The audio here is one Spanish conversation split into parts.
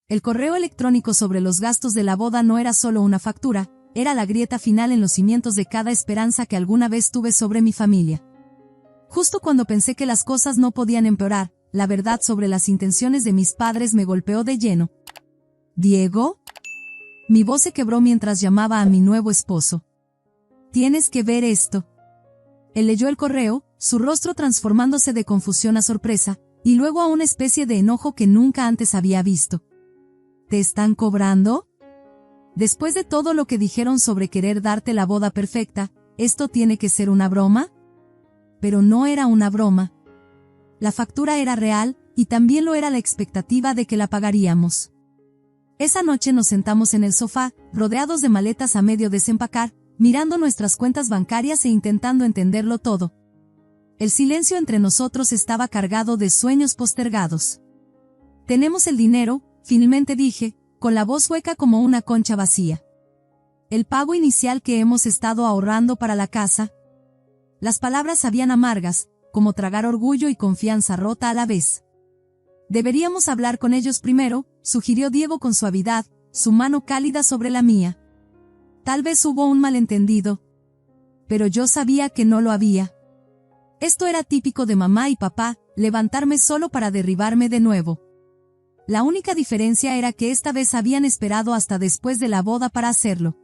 El correo electrónico sobre los gastos de la boda no era solo una factura, era la grieta final en los cimientos de cada esperanza que alguna vez tuve sobre mi familia. Justo cuando pensé que las cosas no podían empeorar, la verdad sobre las intenciones de mis padres me golpeó de lleno. ¿Diego? Mi voz se quebró mientras llamaba a mi nuevo esposo. Tienes que ver esto. Él leyó el correo, su rostro transformándose de confusión a sorpresa, y luego a una especie de enojo que nunca antes había visto. ¿Te están cobrando? Después de todo lo que dijeron sobre querer darte la boda perfecta, ¿esto tiene que ser una broma? Pero no era una broma. La factura era real, y también lo era la expectativa de que la pagaríamos. Esa noche nos sentamos en el sofá, rodeados de maletas a medio desempacar, mirando nuestras cuentas bancarias e intentando entenderlo todo. El silencio entre nosotros estaba cargado de sueños postergados. Tenemos el dinero, finalmente dije, con la voz hueca como una concha vacía. El pago inicial que hemos estado ahorrando para la casa. Las palabras sabían amargas, como tragar orgullo y confianza rota a la vez. Deberíamos hablar con ellos primero, sugirió Diego con suavidad, su mano cálida sobre la mía. Tal vez hubo un malentendido. Pero yo sabía que no lo había. Esto era típico de mamá y papá, levantarme solo para derribarme de nuevo. La única diferencia era que esta vez habían esperado hasta después de la boda para hacerlo.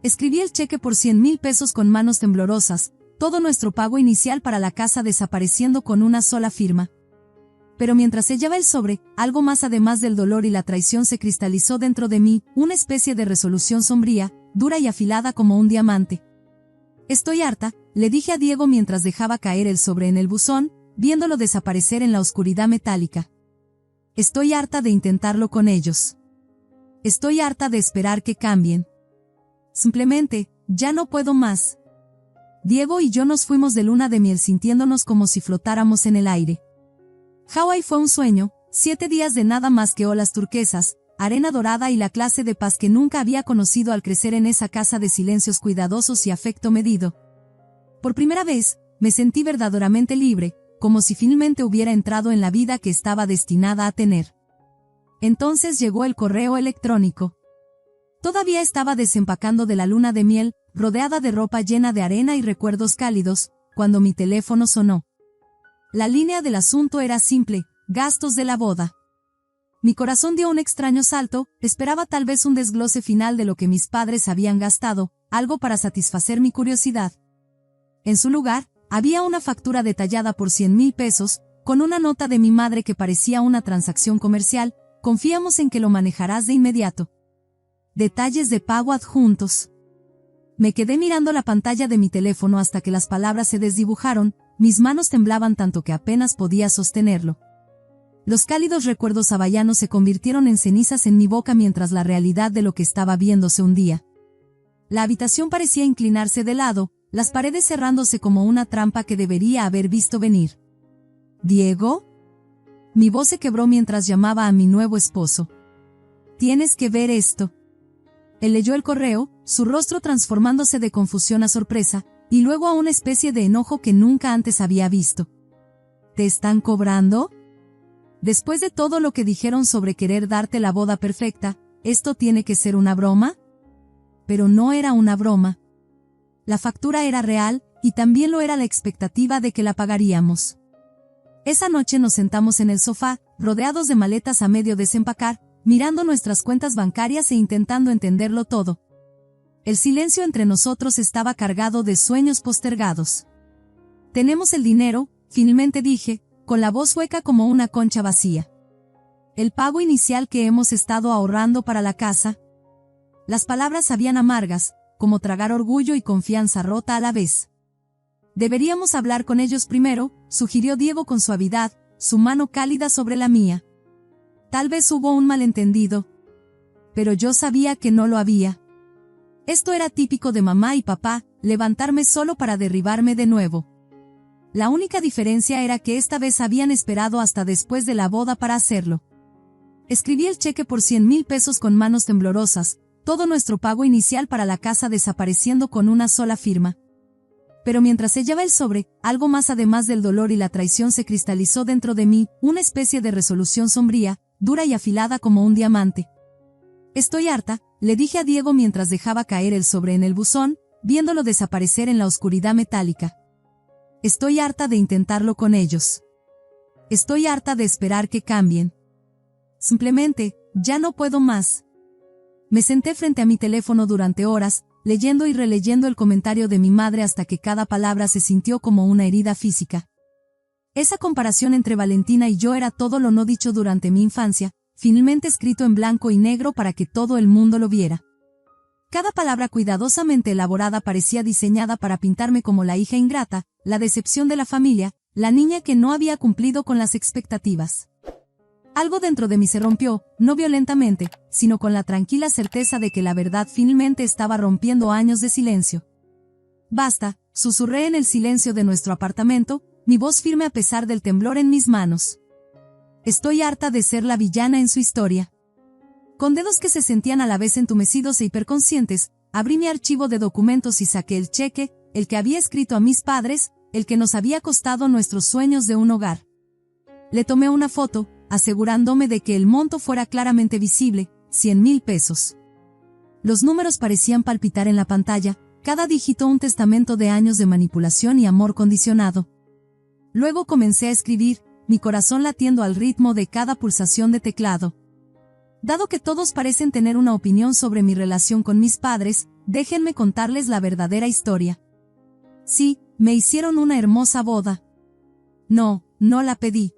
Escribí el cheque por 100,000 pesos con manos temblorosas, todo nuestro pago inicial para la casa desapareciendo con una sola firma. Pero mientras sellaba el sobre, algo más además del dolor y la traición se cristalizó dentro de mí, una especie de resolución sombría, dura y afilada como un diamante. Estoy harta, le dije a Diego mientras dejaba caer el sobre en el buzón, viéndolo desaparecer en la oscuridad metálica. Estoy harta de intentarlo con ellos. Estoy harta de esperar que cambien. Simplemente, ya no puedo más. Diego y yo nos fuimos de luna de miel sintiéndonos como si flotáramos en el aire. Hawái fue un sueño, 7 días de nada más que olas turquesas, arena dorada y la clase de paz que nunca había conocido al crecer en esa casa de silencios cuidadosos y afecto medido. Por primera vez, me sentí verdaderamente libre, como si finalmente hubiera entrado en la vida que estaba destinada a tener. Entonces llegó el correo electrónico. Todavía estaba desempacando de la luna de miel, rodeada de ropa llena de arena y recuerdos cálidos, cuando mi teléfono sonó. La línea del asunto era simple: gastos de la boda. Mi corazón dio un extraño salto, esperaba tal vez un desglose final de lo que mis padres habían gastado, algo para satisfacer mi curiosidad. En su lugar, había una factura detallada por 100,000 pesos, con una nota de mi madre que parecía una transacción comercial: confiamos en que lo manejarás de inmediato. Detalles de pago adjuntos. Me quedé mirando la pantalla de mi teléfono hasta que las palabras se desdibujaron, mis manos temblaban tanto que apenas podía sostenerlo. Los cálidos recuerdos hawaianos se convirtieron en cenizas en mi boca mientras la realidad de lo que estaba viendo se hundía. La habitación parecía inclinarse de lado, las paredes cerrándose como una trampa que debería haber visto venir. ¿Diego? Mi voz se quebró mientras llamaba a mi nuevo esposo. Tienes que ver esto. Él leyó el correo, su rostro transformándose de confusión a sorpresa, y luego a una especie de enojo que nunca antes había visto. ¿Te están cobrando? Después de todo lo que dijeron sobre querer darte la boda perfecta, ¿esto tiene que ser una broma? Pero no era una broma. La factura era real, y también lo era la expectativa de que la pagaríamos. Esa noche nos sentamos en el sofá, rodeados de maletas a medio desempacar, mirando nuestras cuentas bancarias e intentando entenderlo todo. El silencio entre nosotros estaba cargado de sueños postergados. Tenemos el dinero, finalmente dije, con la voz hueca como una concha vacía. El pago inicial que hemos estado ahorrando para la casa. Las palabras sabían amargas, como tragar orgullo y confianza rota a la vez. Deberíamos hablar con ellos primero, sugirió Diego con suavidad, su mano cálida sobre la mía. Tal vez hubo un malentendido. Pero yo sabía que no lo había. Esto era típico de mamá y papá, levantarme solo para derribarme de nuevo. La única diferencia era que esta vez habían esperado hasta después de la boda para hacerlo. Escribí el cheque por 100,000 pesos con manos temblorosas, todo nuestro pago inicial para la casa desapareciendo con una sola firma. Pero mientras sellaba el sobre, algo más además del dolor y la traición se cristalizó dentro de mí, una especie de resolución sombría, dura y afilada como un diamante. Estoy harta, le dije a Diego mientras dejaba caer el sobre en el buzón, viéndolo desaparecer en la oscuridad metálica. Estoy harta de intentarlo con ellos. Estoy harta de esperar que cambien. Simplemente, ya no puedo más. Me senté frente a mi teléfono durante horas, leyendo y releyendo el comentario de mi madre hasta que cada palabra se sintió como una herida física. Esa comparación entre Valentina y yo era todo lo no dicho durante mi infancia, finalmente escrito en blanco y negro para que todo el mundo lo viera. Cada palabra cuidadosamente elaborada parecía diseñada para pintarme como la hija ingrata, la decepción de la familia, la niña que no había cumplido con las expectativas. Algo dentro de mí se rompió, no violentamente, sino con la tranquila certeza de que la verdad finalmente estaba rompiendo años de silencio. Basta, susurré en el silencio de nuestro apartamento, mi voz firme a pesar del temblor en mis manos. Estoy harta de ser la villana en su historia. Con dedos que se sentían a la vez entumecidos e hiperconscientes, abrí mi archivo de documentos y saqué el cheque, el que había escrito a mis padres, el que nos había costado nuestros sueños de un hogar. Le tomé una foto, asegurándome de que el monto fuera claramente visible, 100,000 pesos. Los números parecían palpitar en la pantalla, cada dígito un testamento de años de manipulación y amor condicionado. Luego comencé a escribir, mi corazón latiendo al ritmo de cada pulsación de teclado. Dado que todos parecen tener una opinión sobre mi relación con mis padres, déjenme contarles la verdadera historia. Sí, me hicieron una hermosa boda. No la pedí.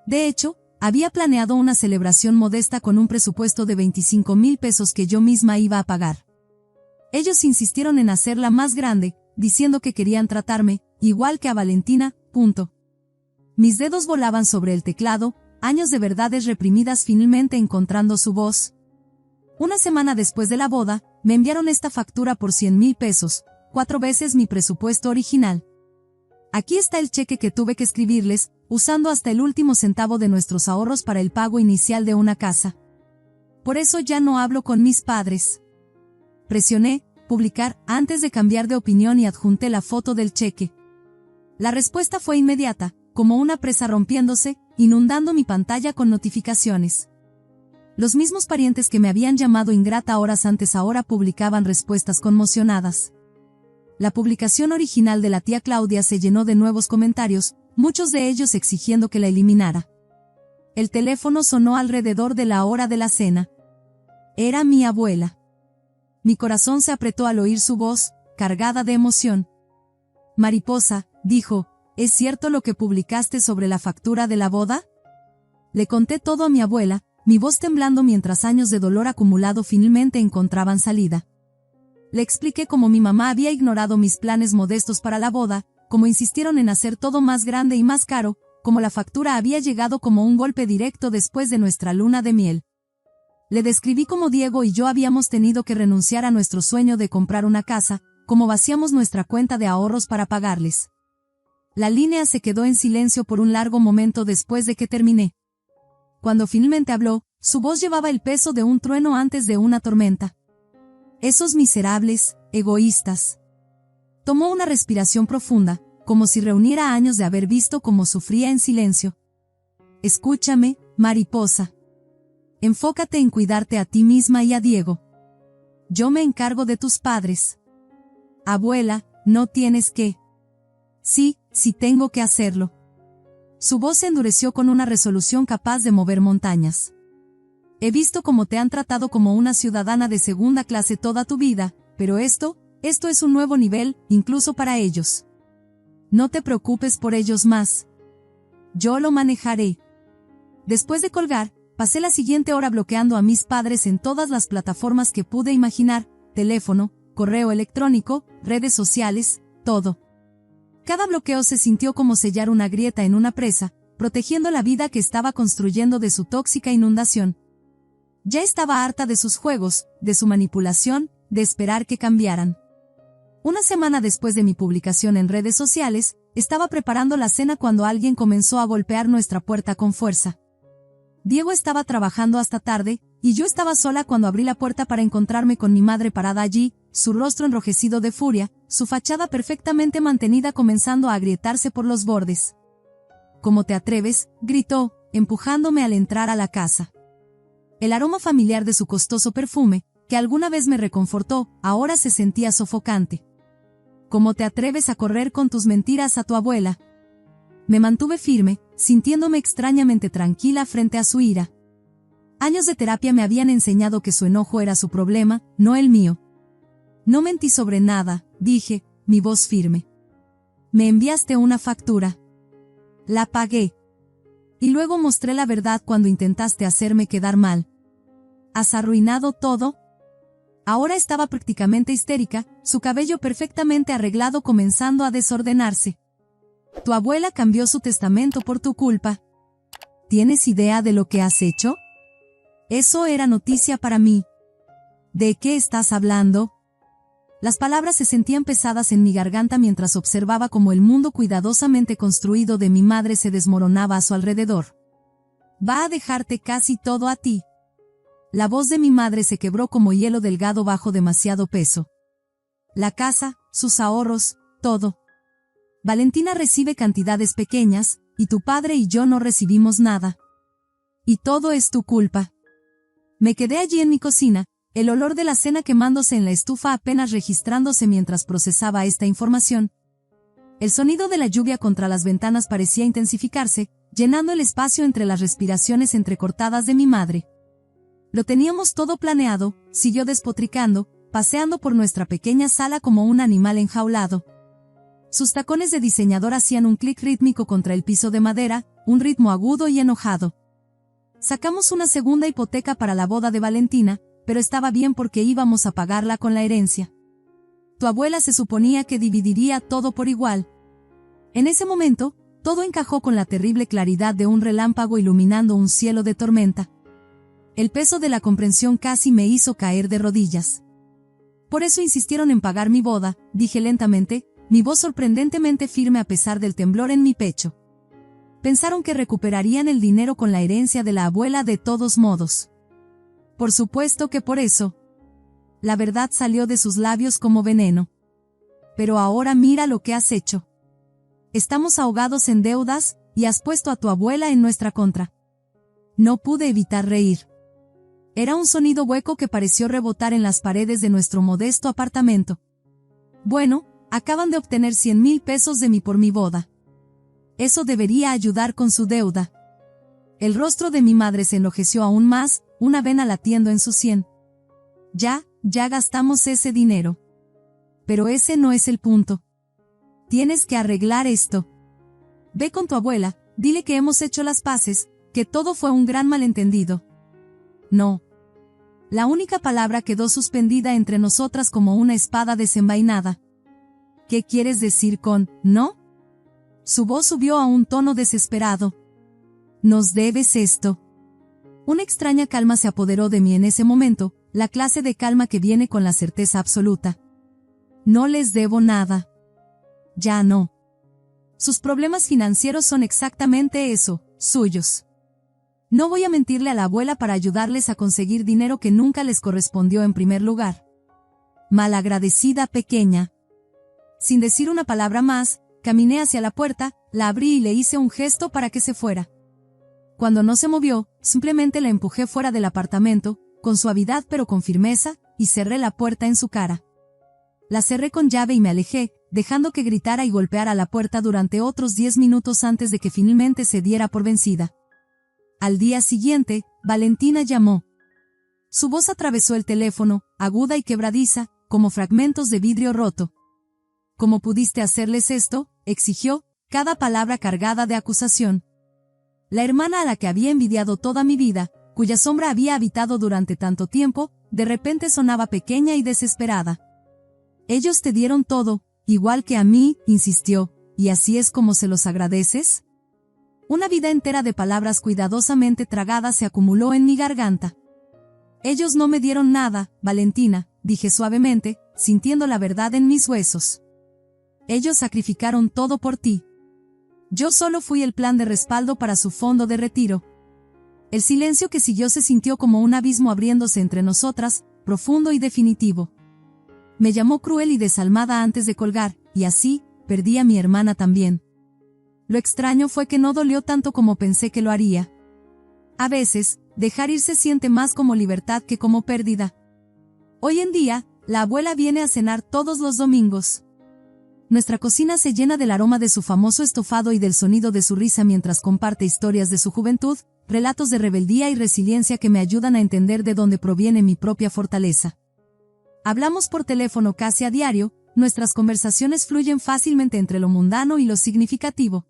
De hecho, había planeado una celebración modesta con un presupuesto de 25,000 pesos que yo misma iba a pagar. Ellos insistieron en hacerla más grande, diciendo que querían tratarme, igual que a Valentina, punto. Mis dedos volaban sobre el teclado, años de verdades reprimidas finalmente encontrando su voz. Una semana después de la boda, me enviaron esta factura por 100,000 pesos, 4 veces mi presupuesto original. Aquí está el cheque que tuve que escribirles, usando hasta el último centavo de nuestros ahorros para el pago inicial de una casa. Por eso ya no hablo con mis padres. Presioné publicar antes de cambiar de opinión y adjunté la foto del cheque. La respuesta fue inmediata, como una presa rompiéndose, inundando mi pantalla con notificaciones. Los mismos parientes que me habían llamado ingrata horas antes ahora publicaban respuestas conmocionadas. La publicación original de la tía Claudia se llenó de nuevos comentarios, muchos de ellos exigiendo que la eliminara. El teléfono sonó alrededor de la hora de la cena. Era mi abuela. Mi corazón se apretó al oír su voz, cargada de emoción. Mariposa, dijo, ¿es cierto lo que publicaste sobre la factura de la boda? Le conté todo a mi abuela, mi voz temblando mientras años de dolor acumulado finalmente encontraban salida. Le expliqué cómo mi mamá había ignorado mis planes modestos para la boda, cómo insistieron en hacer todo más grande y más caro, cómo la factura había llegado como un golpe directo después de nuestra luna de miel. Le describí cómo Diego y yo habíamos tenido que renunciar a nuestro sueño de comprar una casa, cómo vaciamos nuestra cuenta de ahorros para pagarles. La línea se quedó en silencio por un largo momento después de que terminé. Cuando finalmente habló, su voz llevaba el peso de un trueno antes de una tormenta. Esos miserables, egoístas. Tomó una respiración profunda, como si reuniera años de haber visto cómo sufría en silencio. Escúchame, mariposa. Enfócate en cuidarte a ti misma y a Diego. Yo me encargo de tus padres. Abuela, no tienes que. Sí tengo que hacerlo. Su voz se endureció con una resolución capaz de mover montañas. He visto cómo te han tratado como una ciudadana de segunda clase toda tu vida, pero esto es un nuevo nivel, incluso para ellos. No te preocupes por ellos más. Yo lo manejaré. Después de colgar, pasé la siguiente hora bloqueando a mis padres en todas las plataformas que pude imaginar, teléfono, correo electrónico, redes sociales, todo. Cada bloqueo se sintió como sellar una grieta en una presa, protegiendo la vida que estaba construyendo de su tóxica inundación. Ya estaba harta de sus juegos, de su manipulación, de esperar que cambiaran. Una semana después de mi publicación en redes sociales, estaba preparando la cena cuando alguien comenzó a golpear nuestra puerta con fuerza. Diego estaba trabajando hasta tarde, y yo estaba sola cuando abrí la puerta para encontrarme con mi madre parada allí, su rostro enrojecido de furia, su fachada perfectamente mantenida comenzando a agrietarse por los bordes. ¿Cómo te atreves?, gritó, empujándome al entrar a la casa. El aroma familiar de su costoso perfume, que alguna vez me reconfortó, ahora se sentía sofocante. ¿Cómo te atreves a correr con tus mentiras a tu abuela? Me mantuve firme, sintiéndome extrañamente tranquila frente a su ira. Años de terapia me habían enseñado que su enojo era su problema, no el mío. No mentí sobre nada, dije, mi voz firme. Me enviaste una factura. La pagué. Y luego mostré la verdad cuando intentaste hacerme quedar mal. ¿Has arruinado todo? Ahora estaba prácticamente histérica, su cabello perfectamente arreglado comenzando a desordenarse. Tu abuela cambió su testamento por tu culpa. ¿Tienes idea de lo que has hecho? Eso era noticia para mí. ¿De qué estás hablando? Las palabras se sentían pesadas en mi garganta mientras observaba cómo el mundo cuidadosamente construido de mi madre se desmoronaba a su alrededor. Va a dejarte casi todo a ti. La voz de mi madre se quebró como hielo delgado bajo demasiado peso. La casa, sus ahorros, todo. Valentina recibe cantidades pequeñas, y tu padre y yo no recibimos nada. Y todo es tu culpa. Me quedé allí en mi cocina, el olor de la cena quemándose en la estufa apenas registrándose mientras procesaba esta información. El sonido de la lluvia contra las ventanas parecía intensificarse, llenando el espacio entre las respiraciones entrecortadas de mi madre. Lo teníamos todo planeado, siguió despotricando, paseando por nuestra pequeña sala como un animal enjaulado. Sus tacones de diseñador hacían un clic rítmico contra el piso de madera, un ritmo agudo y enojado. Sacamos una segunda hipoteca para la boda de Valentina, pero estaba bien porque íbamos a pagarla con la herencia. Tu abuela se suponía que dividiría todo por igual. En ese momento, todo encajó con la terrible claridad de un relámpago iluminando un cielo de tormenta. El peso de la comprensión casi me hizo caer de rodillas. Por eso insistieron en pagar mi boda, dije lentamente, mi voz sorprendentemente firme a pesar del temblor en mi pecho. Pensaron que recuperarían el dinero con la herencia de la abuela de todos modos. Por supuesto que por eso. La verdad salió de sus labios como veneno. Pero ahora mira lo que has hecho. Estamos ahogados en deudas, y has puesto a tu abuela en nuestra contra. No pude evitar reír. Era un sonido hueco que pareció rebotar en las paredes de nuestro modesto apartamento. Bueno, acaban de obtener 100,000 pesos de mí por mi boda. Eso debería ayudar con su deuda. El rostro de mi madre se enlojeció aún más, una vena latiendo en su sien. Ya gastamos ese dinero. Pero ese no es el punto. Tienes que arreglar esto. Ve con tu abuela, dile que hemos hecho las paces, que todo fue un gran malentendido. No. La única palabra quedó suspendida entre nosotras como una espada desenvainada. ¿Qué quieres decir con no? Su voz subió a un tono desesperado. Nos debes esto. Una extraña calma se apoderó de mí en ese momento, la clase de calma que viene con la certeza absoluta. No les debo nada. Ya no. Sus problemas financieros son exactamente eso, suyos. No voy a mentirle a la abuela para ayudarles a conseguir dinero que nunca les correspondió en primer lugar. Malagradecida pequeña. Sin decir una palabra más, caminé hacia la puerta, la abrí y le hice un gesto para que se fuera. Cuando no se movió, simplemente la empujé fuera del apartamento, con suavidad pero con firmeza, y cerré la puerta en su cara. La cerré con llave y me alejé, dejando que gritara y golpeara la puerta durante otros 10 minutos antes de que finalmente se diera por vencida. Al día siguiente, Valentina llamó. Su voz atravesó el teléfono, aguda y quebradiza, como fragmentos de vidrio roto. ¿Cómo pudiste hacerles esto?, exigió, cada palabra cargada de acusación. La hermana a la que había envidiado toda mi vida, cuya sombra había habitado durante tanto tiempo, de repente sonaba pequeña y desesperada. Ellos te dieron todo, igual que a mí, insistió, ¿y así es como se los agradeces? Una vida entera de palabras cuidadosamente tragadas se acumuló en mi garganta. Ellos no me dieron nada, Valentina, dije suavemente, sintiendo la verdad en mis huesos. Ellos sacrificaron todo por ti. Yo solo fui el plan de respaldo para su fondo de retiro. El silencio que siguió se sintió como un abismo abriéndose entre nosotras, profundo y definitivo. Me llamó cruel y desalmada antes de colgar, y así, perdí a mi hermana también. Lo extraño fue que no dolió tanto como pensé que lo haría. A veces, dejar ir se siente más como libertad que como pérdida. Hoy en día, la abuela viene a cenar todos los domingos. Nuestra cocina se llena del aroma de su famoso estofado y del sonido de su risa mientras comparte historias de su juventud, relatos de rebeldía y resiliencia que me ayudan a entender de dónde proviene mi propia fortaleza. Hablamos por teléfono casi a diario, nuestras conversaciones fluyen fácilmente entre lo mundano y lo significativo.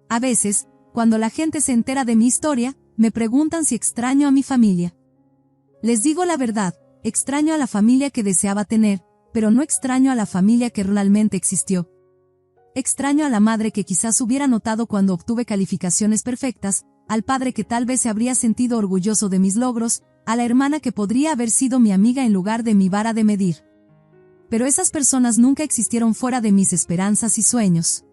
A veces, cuando la gente se entera de mi historia, me preguntan si extraño a mi familia. Les digo la verdad, extraño a la familia que deseaba tener, pero no extraño a la familia que realmente existió. Extraño a la madre que quizás hubiera notado cuando obtuve calificaciones perfectas, al padre que tal vez se habría sentido orgulloso de mis logros, a la hermana que podría haber sido mi amiga en lugar de mi vara de medir. Pero esas personas nunca existieron fuera de mis esperanzas y sueños.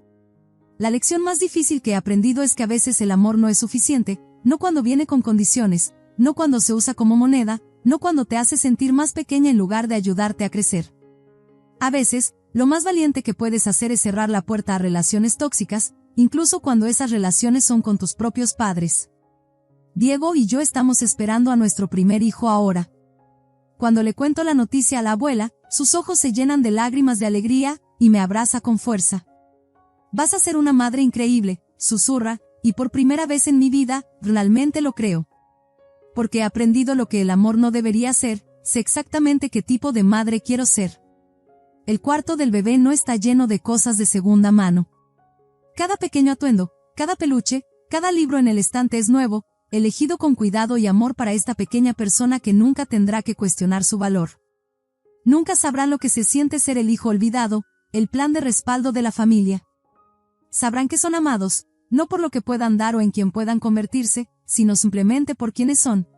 La lección más difícil que he aprendido es que a veces el amor no es suficiente, no cuando viene con condiciones, no cuando se usa como moneda, no cuando te hace sentir más pequeña en lugar de ayudarte a crecer. A veces, lo más valiente que puedes hacer es cerrar la puerta a relaciones tóxicas, incluso cuando esas relaciones son con tus propios padres. Diego y yo estamos esperando a nuestro primer hijo ahora. Cuando le cuento la noticia a la abuela, sus ojos se llenan de lágrimas de alegría, y me abraza con fuerza. Vas a ser una madre increíble, susurra, y por primera vez en mi vida, realmente lo creo. Porque he aprendido lo que el amor no debería ser, sé exactamente qué tipo de madre quiero ser. El cuarto del bebé no está lleno de cosas de segunda mano. Cada pequeño atuendo, cada peluche, cada libro en el estante es nuevo, elegido con cuidado y amor para esta pequeña persona que nunca tendrá que cuestionar su valor. Nunca sabrán lo que se siente ser el hijo olvidado, el plan de respaldo de la familia. Sabrán que son amados, no por lo que puedan dar o en quien puedan convertirse, sino simplemente por quienes son.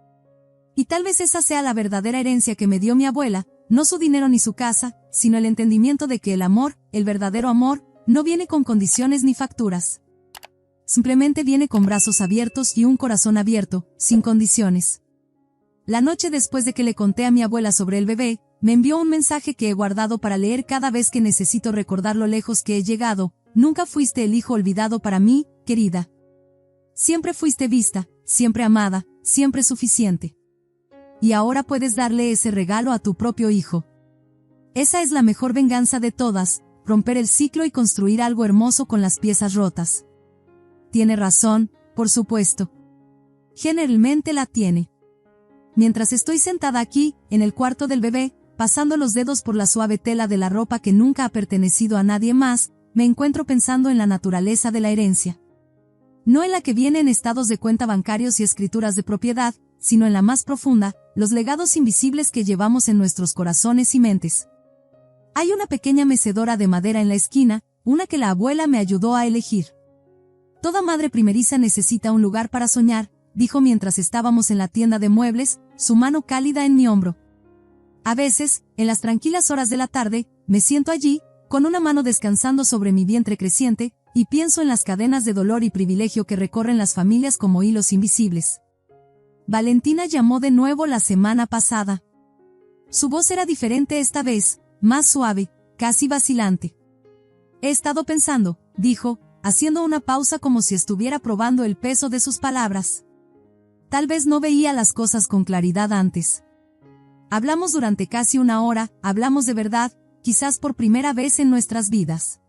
Y tal vez esa sea la verdadera herencia que me dio mi abuela, no su dinero ni su casa, sino el entendimiento de que el amor, el verdadero amor, no viene con condiciones ni facturas. Simplemente viene con brazos abiertos y un corazón abierto, sin condiciones. La noche después de que le conté a mi abuela sobre el bebé, me envió un mensaje que he guardado para leer cada vez que necesito recordar lo lejos que he llegado. Nunca fuiste el hijo olvidado para mí, querida. Siempre fuiste vista, siempre amada, siempre suficiente. Y ahora puedes darle ese regalo a tu propio hijo. Esa es la mejor venganza de todas, romper el ciclo y construir algo hermoso con las piezas rotas. Tiene razón, por supuesto. Generalmente la tiene. Mientras estoy sentada aquí, en el cuarto del bebé, pasando los dedos por la suave tela de la ropa que nunca ha pertenecido a nadie más, me encuentro pensando en la naturaleza de la herencia. No en la que viene en estados de cuenta bancarios y escrituras de propiedad, sino en la más profunda, los legados invisibles que llevamos en nuestros corazones y mentes. Hay una pequeña mecedora de madera en la esquina, una que la abuela me ayudó a elegir. Toda madre primeriza necesita un lugar para soñar, dijo mientras estábamos en la tienda de muebles, su mano cálida en mi hombro. A veces, en las tranquilas horas de la tarde, me siento allí, con una mano descansando sobre mi vientre creciente, y pienso en las cadenas de dolor y privilegio que recorren las familias como hilos invisibles. Valentina llamó de nuevo la semana pasada. Su voz era diferente esta vez, más suave, casi vacilante. He estado pensando, dijo, haciendo una pausa como si estuviera probando el peso de sus palabras. Tal vez no veía las cosas con claridad antes. Hablamos durante casi una hora, hablamos de verdad, quizás por primera vez en nuestras vidas.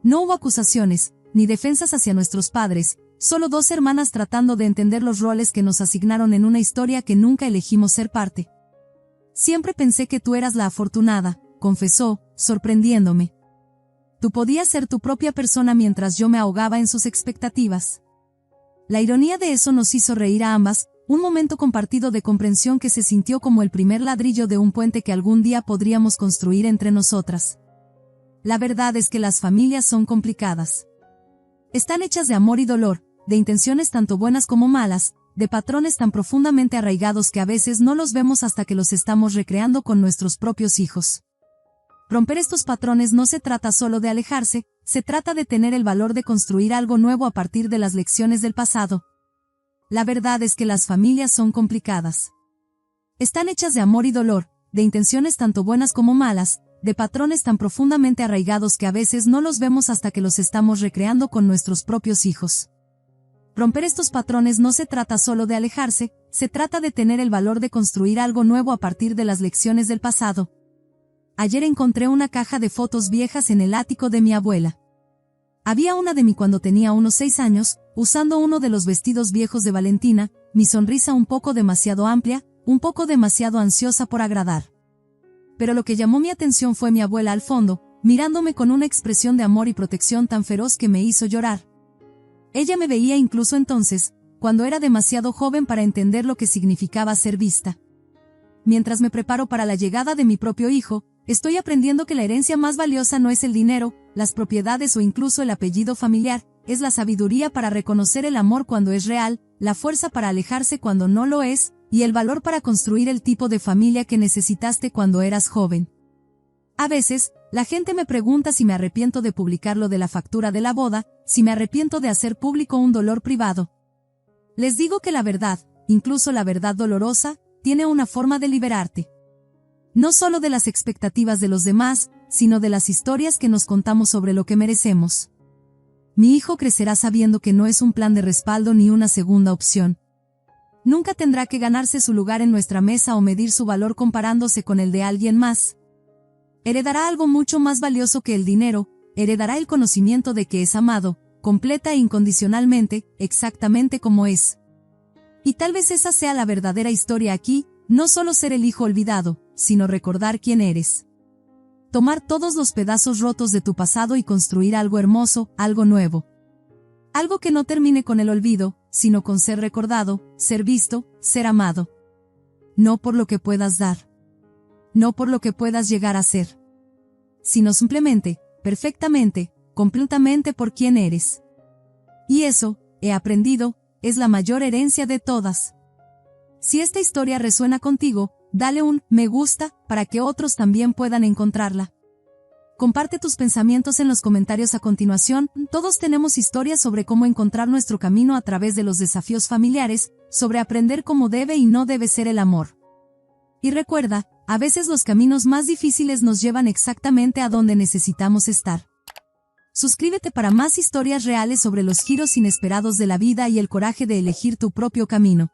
No hubo acusaciones, ni defensas hacia nuestros padres, solo dos hermanas tratando de entender los roles que nos asignaron en una historia que nunca elegimos ser parte. Siempre pensé que tú eras la afortunada, confesó, sorprendiéndome. Tú podías ser tu propia persona mientras yo me ahogaba en sus expectativas. La ironía de eso nos hizo reír a ambas, un momento compartido de comprensión que se sintió como el primer ladrillo de un puente que algún día podríamos construir entre nosotras. La verdad es que las familias son complicadas. Están hechas de amor y dolor, de intenciones tanto buenas como malas, de patrones tan profundamente arraigados que a veces no los vemos hasta que los estamos recreando con nuestros propios hijos. Romper estos patrones no se trata solo de alejarse, se trata de tener el valor de construir algo nuevo a partir de las lecciones del pasado. La verdad es que las familias son complicadas. Están hechas de amor y dolor, de intenciones tanto buenas como malas, de patrones tan profundamente arraigados que a veces no los vemos hasta que los estamos recreando con nuestros propios hijos. Romper estos patrones no se trata solo de alejarse, se trata de tener el valor de construir algo nuevo a partir de las lecciones del pasado. Ayer encontré una caja de fotos viejas en el ático de mi abuela. Había una de mí cuando tenía unos 6 años, usando uno de los vestidos viejos de Valentina, mi sonrisa un poco demasiado amplia, un poco demasiado ansiosa por agradar. Pero lo que llamó mi atención fue mi abuela al fondo, mirándome con una expresión de amor y protección tan feroz que me hizo llorar. Ella me veía incluso entonces, cuando era demasiado joven para entender lo que significaba ser vista. Mientras me preparo para la llegada de mi propio hijo, estoy aprendiendo que la herencia más valiosa no es el dinero, las propiedades o incluso el apellido familiar, es la sabiduría para reconocer el amor cuando es real, la fuerza para alejarse cuando no lo es, y el valor para construir el tipo de familia que necesitaste cuando eras joven. A veces, la gente me pregunta si me arrepiento de publicar lo de la factura de la boda, si me arrepiento de hacer público un dolor privado. Les digo que la verdad, incluso la verdad dolorosa, tiene una forma de liberarte. No solo de las expectativas de los demás, sino de las historias que nos contamos sobre lo que merecemos. Mi hijo crecerá sabiendo que no es un plan de respaldo ni una segunda opción. Nunca tendrá que ganarse su lugar en nuestra mesa o medir su valor comparándose con el de alguien más. Heredará algo mucho más valioso que el dinero, heredará el conocimiento de que es amado, completa e incondicionalmente, exactamente como es. Y tal vez esa sea la verdadera historia aquí, no solo ser el hijo olvidado, sino recordar quién eres. Tomar todos los pedazos rotos de tu pasado y construir algo hermoso, algo nuevo. Algo que no termine con el olvido, sino con ser recordado, ser visto, ser amado. No por lo que puedas dar. No por lo que puedas llegar a ser. Sino simplemente, perfectamente, completamente por quién eres. Y eso, he aprendido, es la mayor herencia de todas. Si esta historia resuena contigo, dale un me gusta para que otros también puedan encontrarla. Comparte tus pensamientos en los comentarios a continuación. Todos tenemos historias sobre cómo encontrar nuestro camino a través de los desafíos familiares, sobre aprender cómo debe y no debe ser el amor. Y recuerda, a veces los caminos más difíciles nos llevan exactamente a donde necesitamos estar. Suscríbete para más historias reales sobre los giros inesperados de la vida y el coraje de elegir tu propio camino.